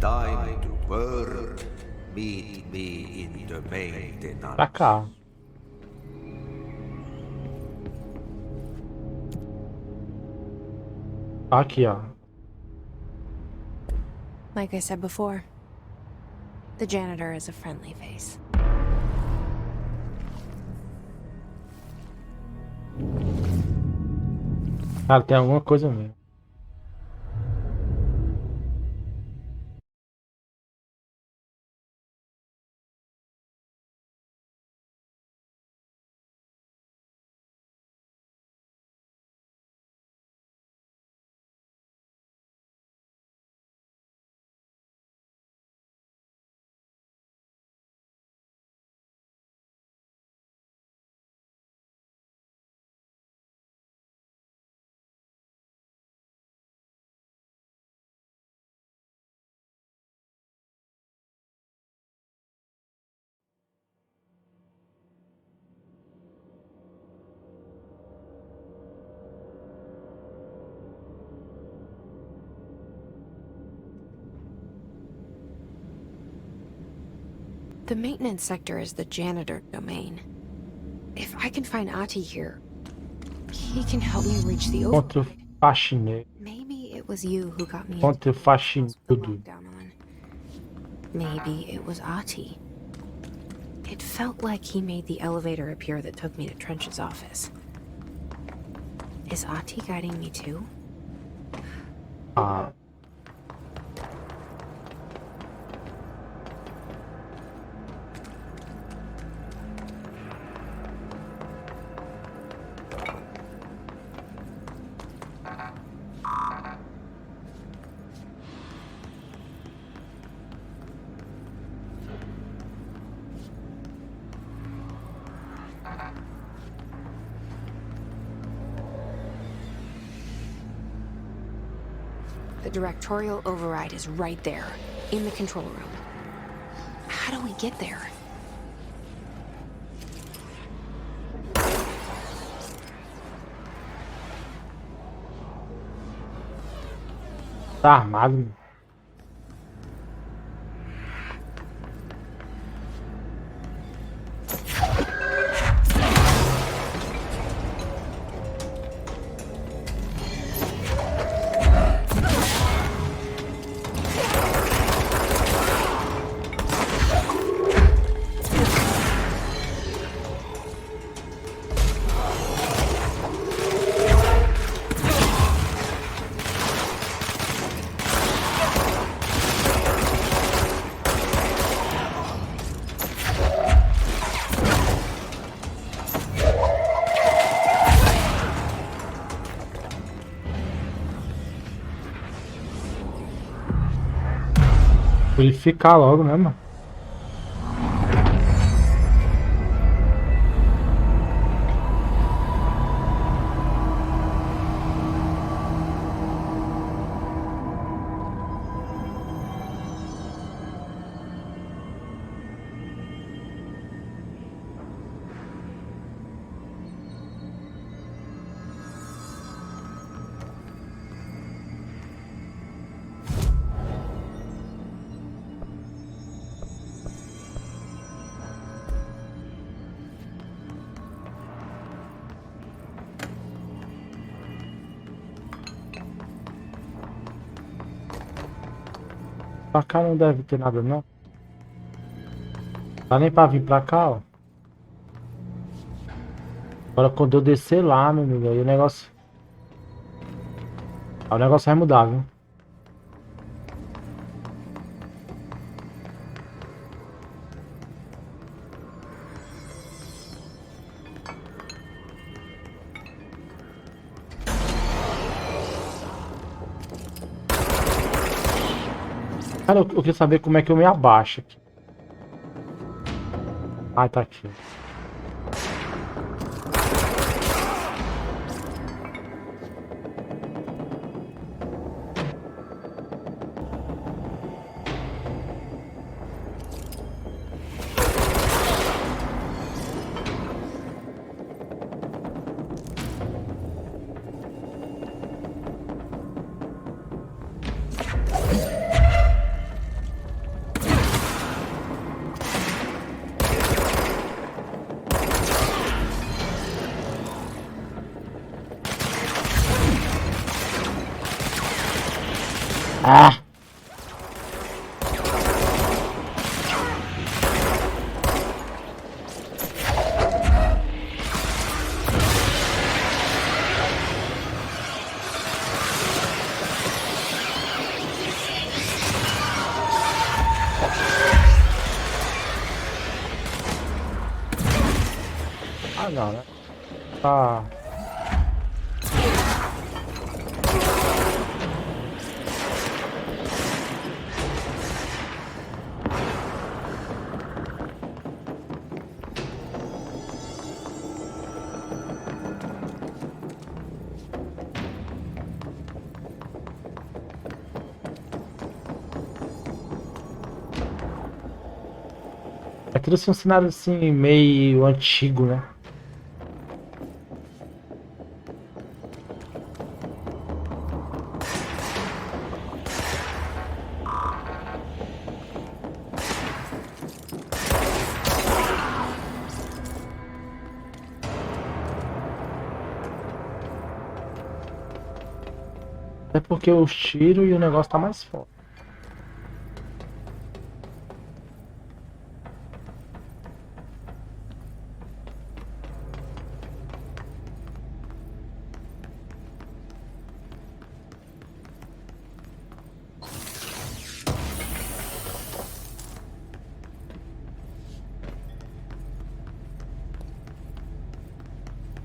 Time to work. Meet me in the maintenance. Pra cá. Aqui, ó. Like I said before, the janitor is a friendly face. Cara, tem alguma coisa mesmo. The maintenance sector is the janitor domain. If I can find Ati here, he can help me reach the Contra o override. faxineiro. Maybe it was you who got me Contra o faxineiro. down on. Maybe it was Ati. It felt like he made the elevator appear that took me to Trench's office. Is Ati guiding me too? Ah. The directorial override is right there, in the control room. How do we get there? Tá armado. Purificar logo, né, mano? Pra cá não deve ter nada, não. Dá nem pra vir pra cá, ó. Agora quando eu descer lá, meu amigo, aí o negócio... Aí o negócio vai mudar, viu? Cara, eu queria saber como é que eu me abaixo aqui. Ah, tá aqui. Ah! Ah, não, né? Tá. É tudo assim um cenário assim meio antigo, né? Até porque os tiros e o negócio tá mais forte.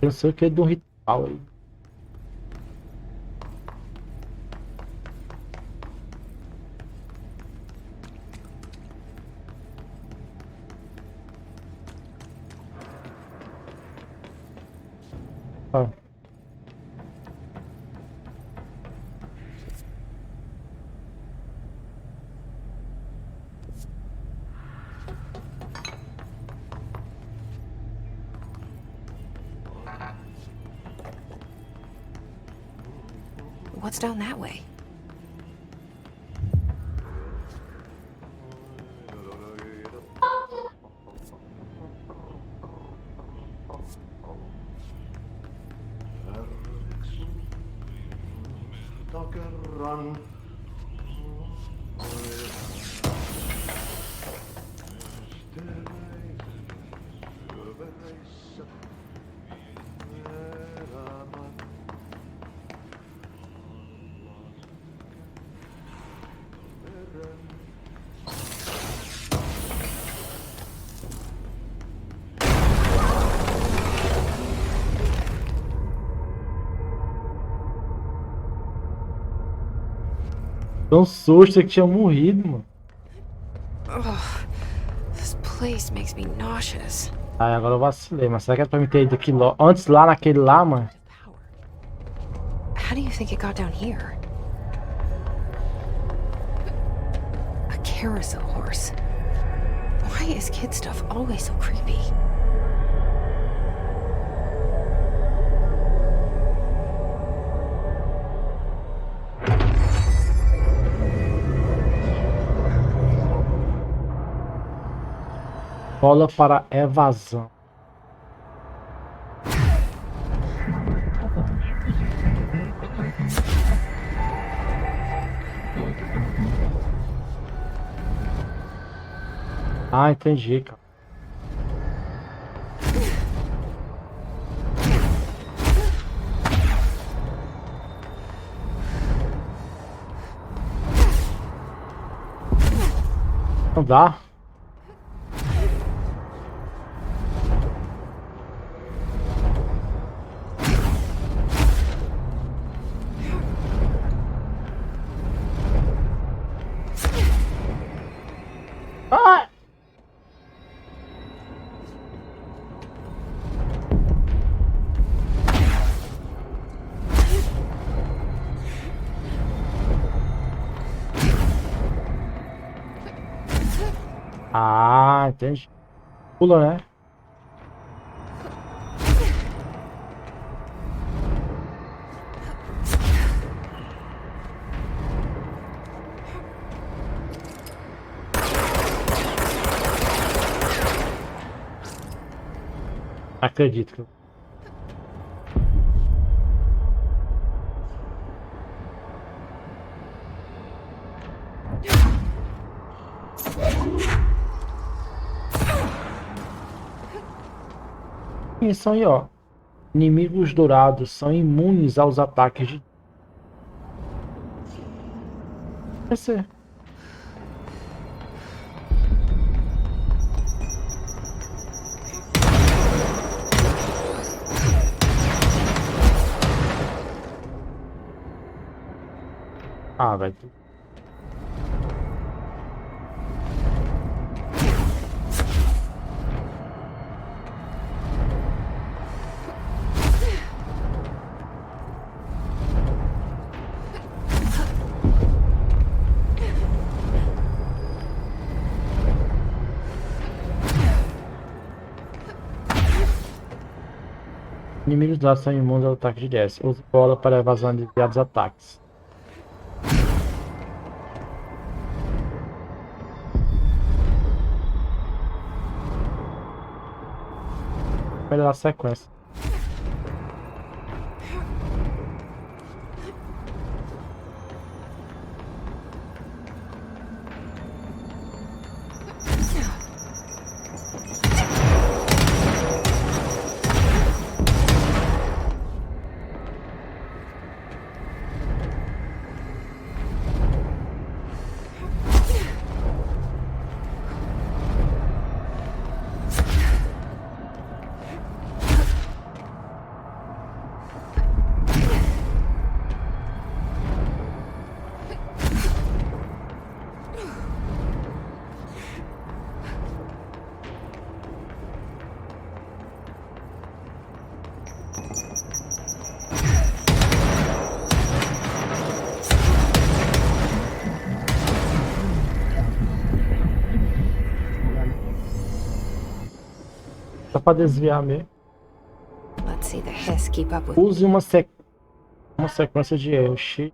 Eu não sei o que é de um ritual aí. Ah, What's down that way? tão susto que tinha morrido, mano. Ugh, this place makes me nauseous. Aí agora eu vacilei, mas será que é pra me ter ido aqui antes lá naquele lá, mano? Power. How do you think it got down here? A carousel horse. Why is kid stuff always so creepy? Bola para evasão. Ah, entendi, cara. Não dá. Ah! Ah, entendi. Pula, né? Acredito que eu... Isso aí, ó. Inimigos dourados são imunes aos ataques de PC. Ah, vai tu. Inimigos dourados são imunes ao ataque de DS. Use bola para evasão e desviar dos ataques. Melhorar a sequência. Só para desviar mesmo. Let's see the hiss keep up with. Use uma sequência de erros. X.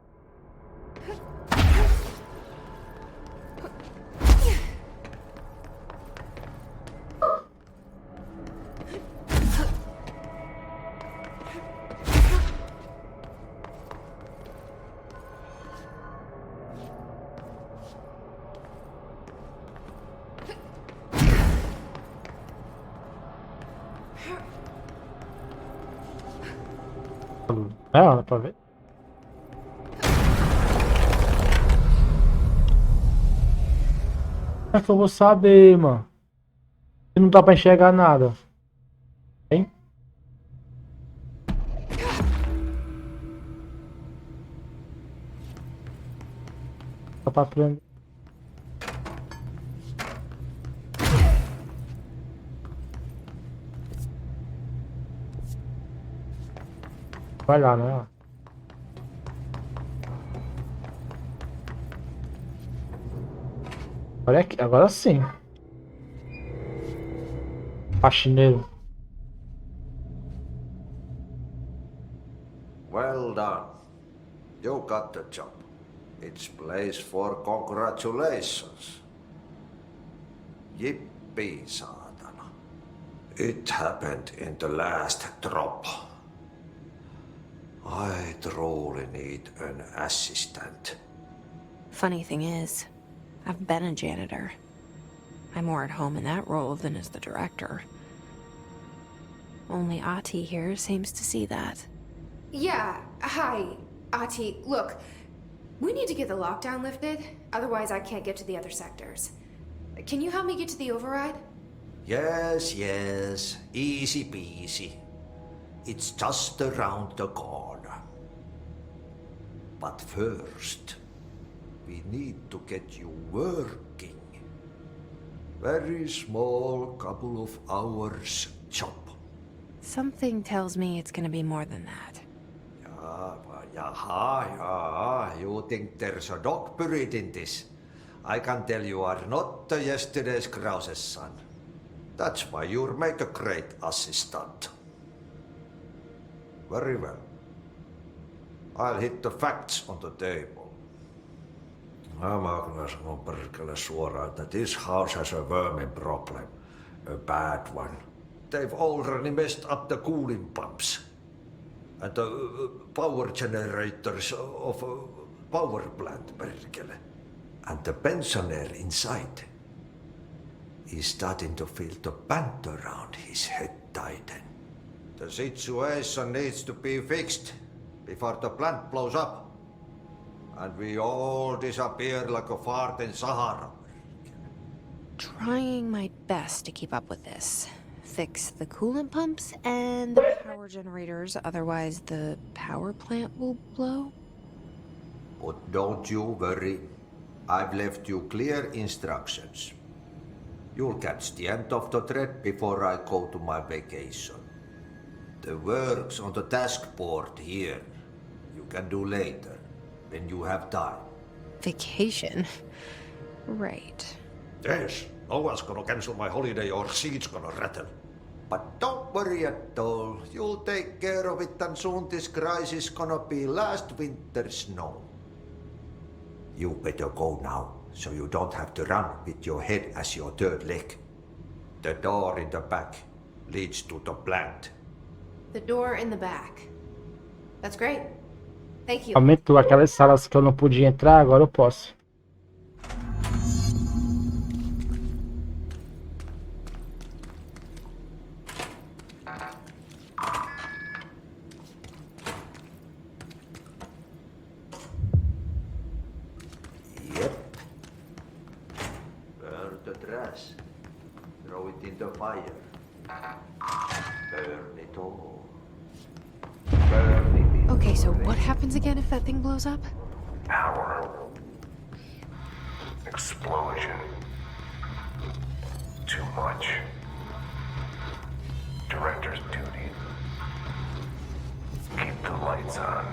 É, dá pra ver. Como é que eu vou saber, mano? Se não dá pra enxergar nada. Hein? Só pra aprender. Vai lá, né? Olha aqui, agora sim. Faxineiro. Well done. You got the job. It's place for congratulations. Yippee, saatana. It happened in the last drop. I truly need an assistant. Funny thing is, I've been a janitor. I'm more at home in that role than as the director. Only Ati here seems to see that. Yeah, hi, Ati. Look, we need to get the lockdown lifted, otherwise I can't get to the other sectors. Can you help me get to the override? Yes, easy peasy. It's just around the corner. But first, we need to get you working. Very small, couple of hours job. Something tells me it's gonna be more than that. Yaha, you think there's a dog buried in this? I can tell you are not yesterday's Krause's son. That's why you'll make a great assistant. Very well. I'll hit the facts on the table. Mä kyllä sanon perkele suoraan, that this house has a vermin problem. A bad one. They've already messed up the cooling pumps. And the power generators of a power plant, perkele. And the pensioner inside is starting to feel the band around his head tighten. The situation needs to be fixed before the plant blows up. And we all disappear like a fart in Sahara. Trying my best to keep up with this. Fix the coolant pumps and the power generators, otherwise the power plant will blow. But don't you worry. I've left you clear instructions. You'll catch the end of the thread before I go to my vacation. The work's on the task board here. You can do later, when you have time. Vacation? Right. Yes, no one's gonna cancel my holiday or seat's gonna rattle. But don't worry at all. You'll take care of it and soon this crisis gonna be last winter's snow. You better go now, so you don't have to run with your head as your third leg. The door in the back leads to the plant. The door in the back. That's great. Thank you. Aumentou aquelas salas que eu não podia entrar, agora eu posso. Yep. Burn the trash. Throw it in the fire. Burn it all. Burn it in Okay, so the what happens again if that thing blows up? Power. Explosion. Too much. Director's duty. Keep the lights on.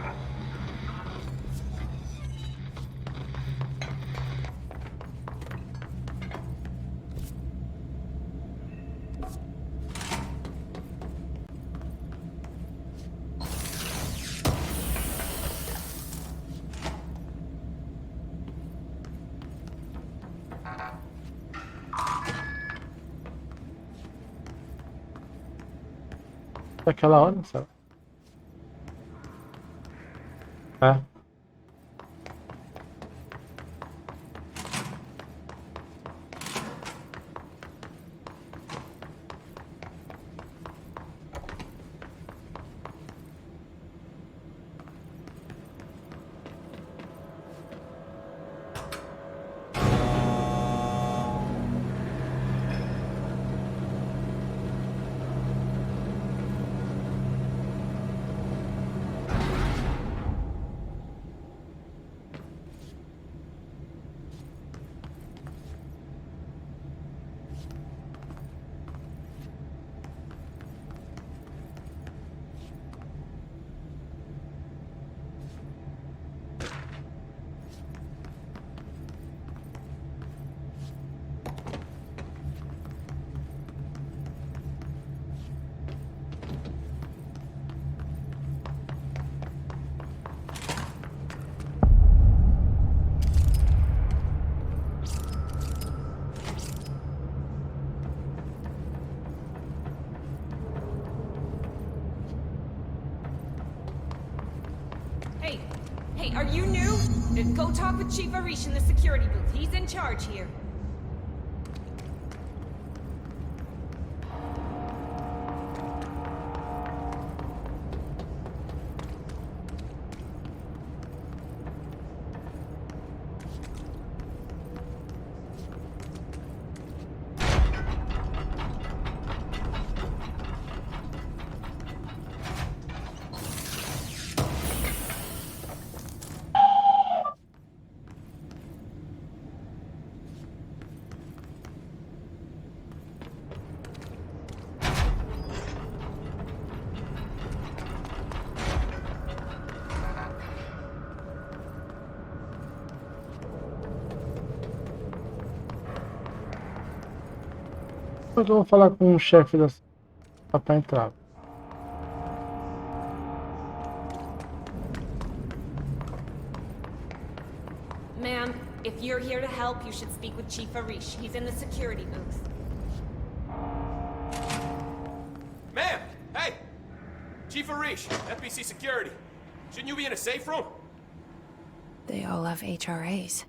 Daquela hora, sabe? É. Hey, are you new? Go talk with Chief Arish in the security booth. He's in charge here. Eu vou falar com o chefe da pra entrar. Ma'am, if you're here to help, you should speak with Chief Arish. He's in the security booth. Ma'am! Hey! Chief Arish, FBC Security. Shouldn't you be in a safe room? They all have HRAs.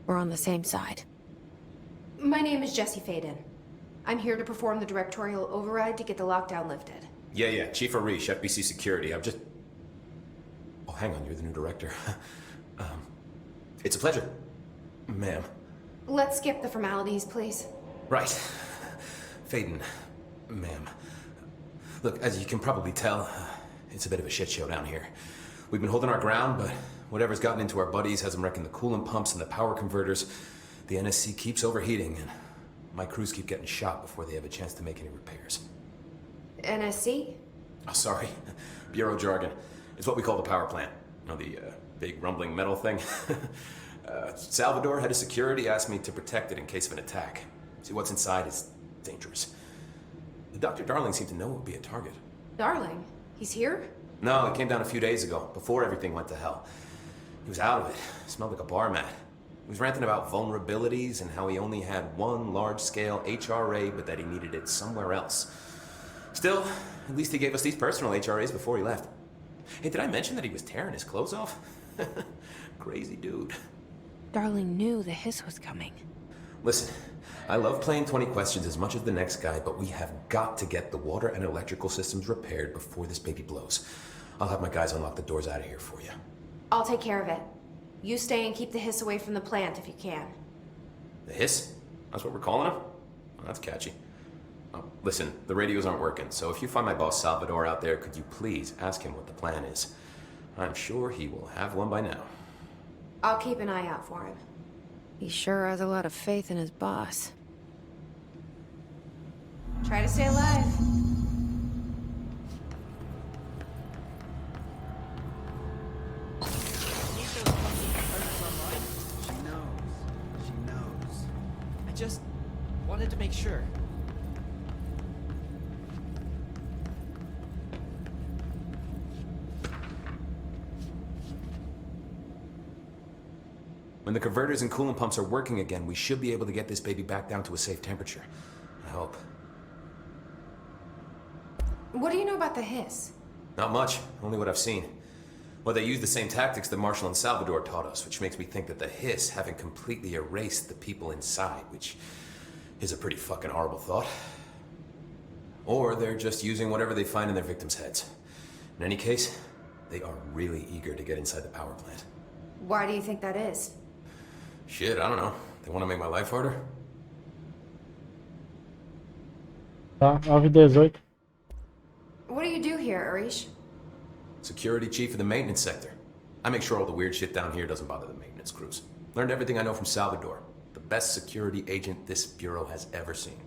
We're on the same side. My name is Jessie Faden. I'm here to perform the directorial override to get the lockdown lifted. Yeah, Chief Arish, FBC Security. I'm just... Oh, hang on, you're the new director. It's a pleasure, ma'am. Let's skip the formalities, please. Right. Faden, ma'am. Look, as you can probably tell, it's a bit of a shit show down here. We've been holding our ground, but whatever's gotten into our buddies has them wrecking the coolant pumps and the power converters. The NSC keeps overheating, and my crews keep getting shot before they have a chance to make any repairs. NSC? Oh, sorry. Bureau jargon. It's what we call the power plant. You know, the big rumbling metal thing? Salvador, head of security, asked me to protect it in case of an attack. See, what's inside is dangerous. Dr. Darling seemed to know it would be a target. Darling? He's here? No, he came down a few days ago, before everything went to hell. He was out of it. Smelled like a bar mat. He was ranting about vulnerabilities and how he only had one large-scale HRA, but that he needed it somewhere else. Still, at least he gave us these personal HRAs before he left. Hey, did I mention that he was tearing his clothes off? Crazy dude. Darling knew the hiss was coming. Listen, I love playing 20 questions as much as the next guy, but we have got to get the water and electrical systems repaired before this baby blows. I'll have my guys unlock the doors out of here for you. I'll take care of it. You stay and keep the hiss away from the plant if you can. The hiss? That's what we're calling him? Well, that's catchy. Oh, listen, the radios aren't working, so if you find my boss Salvador out there, could you please ask him what the plan is? I'm sure he will have one by now. I'll keep an eye out for him. He sure has a lot of faith in his boss. Try to stay alive. She knows. I just wanted to make sure. When the converters and coolant pumps are working again, we should be able to get this baby back down to a safe temperature. I hope. What do you know about the hiss? Not much, only what I've seen. Well, they use the same tactics that Marshall and Salvador taught us, which makes me think that the hiss haven't completely erased the people inside, which is a pretty fucking horrible thought. Or they're just using whatever they find in their victims' heads. In any case, they are really eager to get inside the power plant. Why do you think that is? Shit, I don't know. They want to make my life harder? Tá, 9:18. What do you do here, Arish? Security chief of the maintenance sector. I make sure all the weird shit down here doesn't bother the maintenance crews. Learned everything I know from Salvador. The best security agent this bureau has ever seen.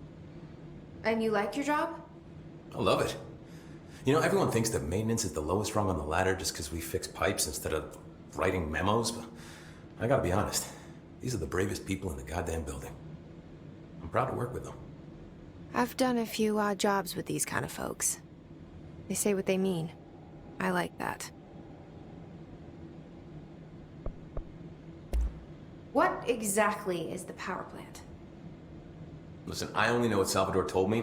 And you like your job? I love it. You know, everyone thinks that maintenance is the lowest rung on the ladder just because we fix pipes instead of writing memos, but I gotta be honest. These are the bravest people in the goddamn building. I'm proud to work with them. I've done a few odd jobs with these kind of folks. They say what they mean. I like that. What exactly is the power plant? Listen, I only know what Salvador told me,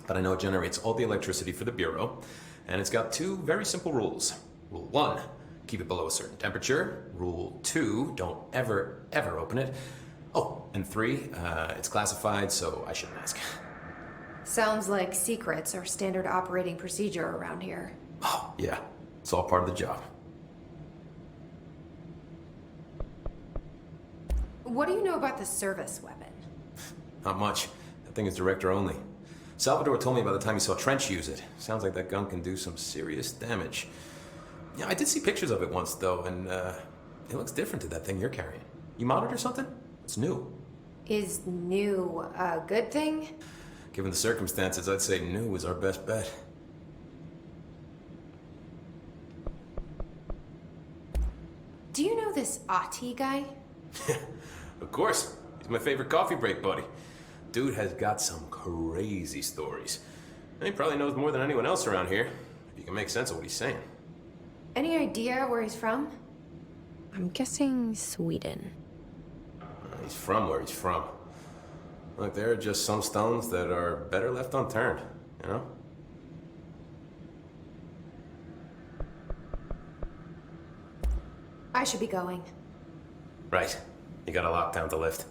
but I know it generates all the electricity for the Bureau, and it's got two very simple rules. Rule 1, keep it below a certain temperature. Rule 2, don't ever open it. Oh, and 3, it's classified, so I shouldn't ask. Sounds like secrets are standard operating procedure around here. Oh, yeah, it's all part of the job. What do you know about the service weapon? Not much. That thing is director only. Salvador told me by the time he saw Trench use it. Sounds like that gun can do some serious damage. Yeah, I did see pictures of it once, though, and it looks different to that thing you're carrying. You modded or something? It's new. Is new a good thing? Given the circumstances, I'd say new is our best bet. Do you know this Ati guy? Of course. He's my favorite coffee break buddy. Dude has got some crazy stories. And he probably knows more than anyone else around here, if you can make sense of what he's saying. Any idea where he's from? I'm guessing Sweden. He's from where he's from. Look, there are just some stones that are better left unturned, you know? I should be going. Right. You got a lockdown to lift.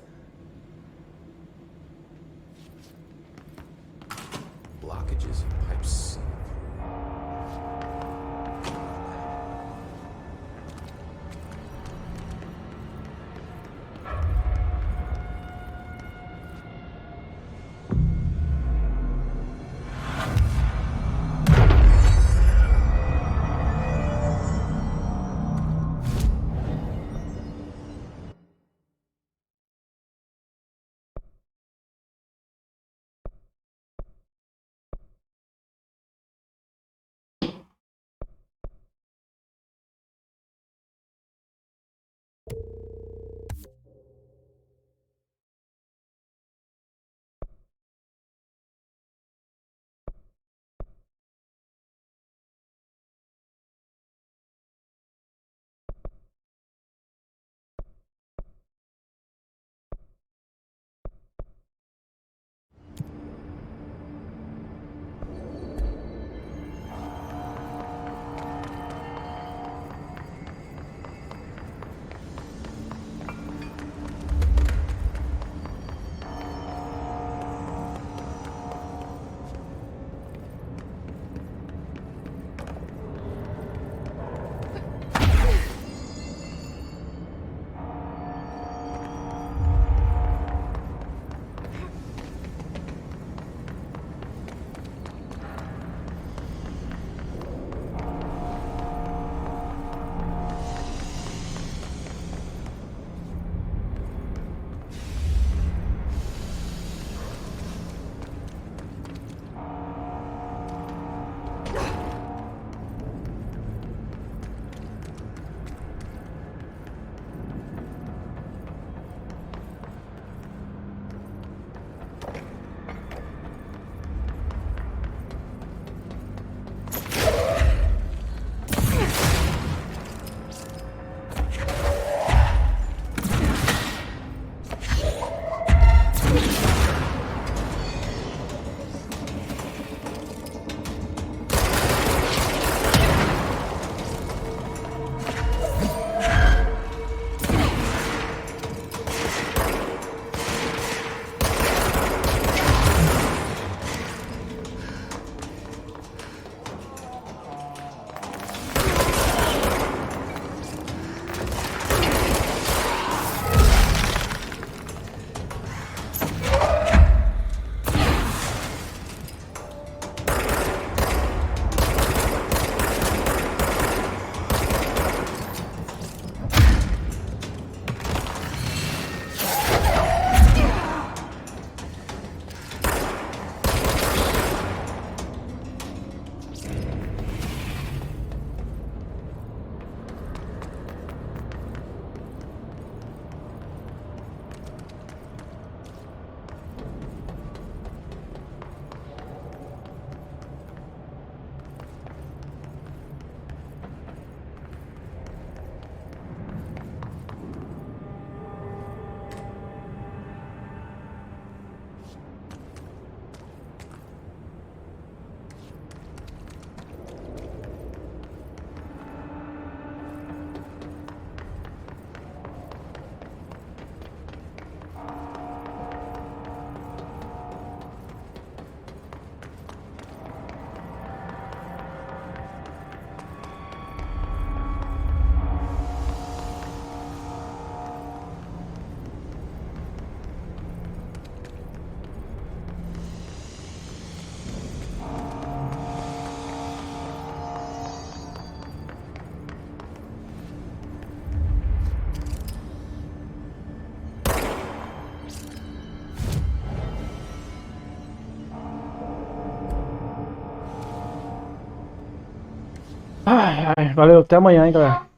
Ai, ai, valeu, até amanhã, hein, galera.